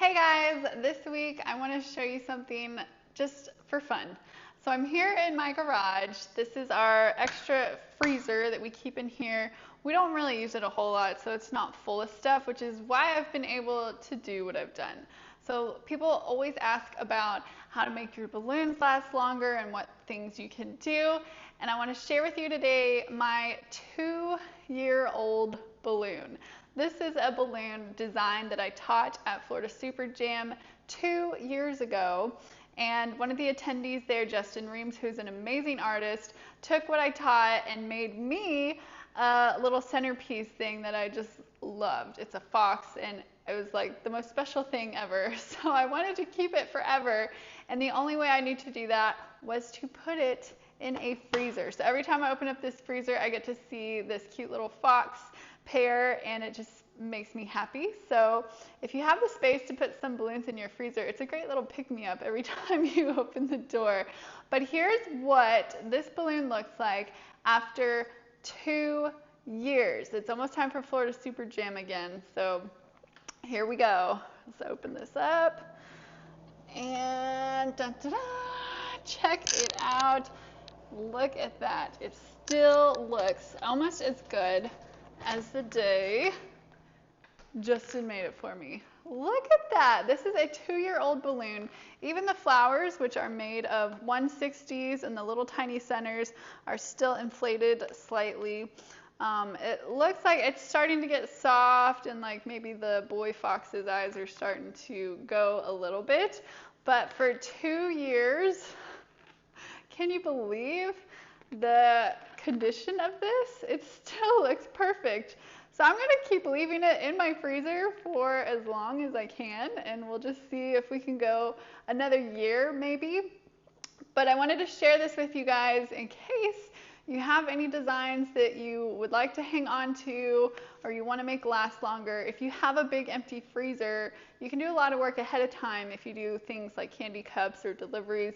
Hey guys, this week I want to show you something just for fun. So I'm here in my garage. This is our extra freezer that we keep in here. We don't really use it a whole lot, so it's not full of stuff, which is why I've been able to do what I've done. So people always ask about how to make your balloons last longer and what things you can do. And I want to share with you today my 2-year-old balloon. This is a balloon design that I taught at Florida Super Jam 2 years ago. And one of the attendees there, Justin Reams, who's an amazing artist, took what I taught and made me a little centerpiece thing that I just loved. It's a fox, and it was like the most special thing ever. So I wanted to keep it forever, and the only way I knew to do that was to put it in a freezer. So every time I open up this freezer, I get to see this cute little fox pair, and it just makes me happy. So if you have the space to put some balloons in your freezer, it's a great little pick-me-up every time you open the door. But here's what this balloon looks like after 2 years. It's almost time for Florida Super Jam again. So here we go. Let's open this up. And dun, dun, dun, check it out. Look at that. It still looks almost as good as the day Justin made it for me. Look at that. This is a 2-year-old balloon. Even the flowers, which are made of 1/60s, and the little tiny centers are still inflated slightly. It looks like it's starting to get soft, and like maybe the boy fox's eyes are starting to go a little bit. But for 2 years, can you believe the condition of this? It still looks perfect. So I'm going to keep leaving it in my freezer for as long as I can, and we'll just see if we can go another year maybe. But I wanted to share this with you guys in case you have any designs that you would like to hang on to or you want to make last longer. If you have a big empty freezer, you can do a lot of work ahead of time if you do things like candy cups or deliveries.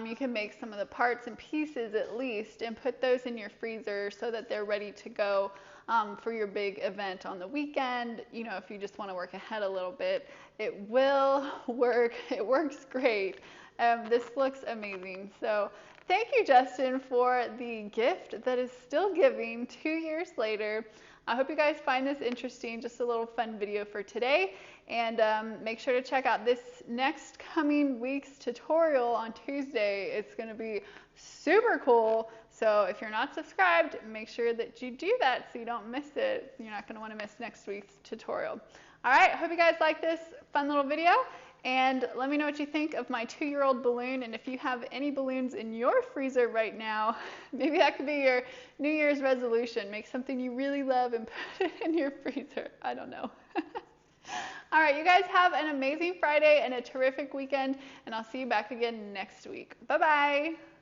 You can make some of the parts and pieces at least and put those in your freezer so that they're ready to go for your big event on the weekend. You know, if you just want to work ahead a little bit, it will work. It works great. This looks amazing. So thank you, Justin, for the gift that is still giving 2 years later. I hope you guys find this interesting, just a little fun video for today. And make sure to check out this next coming week's tutorial on Tuesday. It's going to be super cool. So if you're not subscribed, make sure that you do that so you don't miss it. You're not going to want to miss next week's tutorial. All right, hope you guys like this fun little video. And let me know what you think of my 2-year-old balloon. And if you have any balloons in your freezer right now, maybe that could be your New Year's resolution. Make something you really love and put it in your freezer. I don't know. All right, you guys have an amazing Friday and a terrific weekend. And I'll see you back again next week. Bye-bye.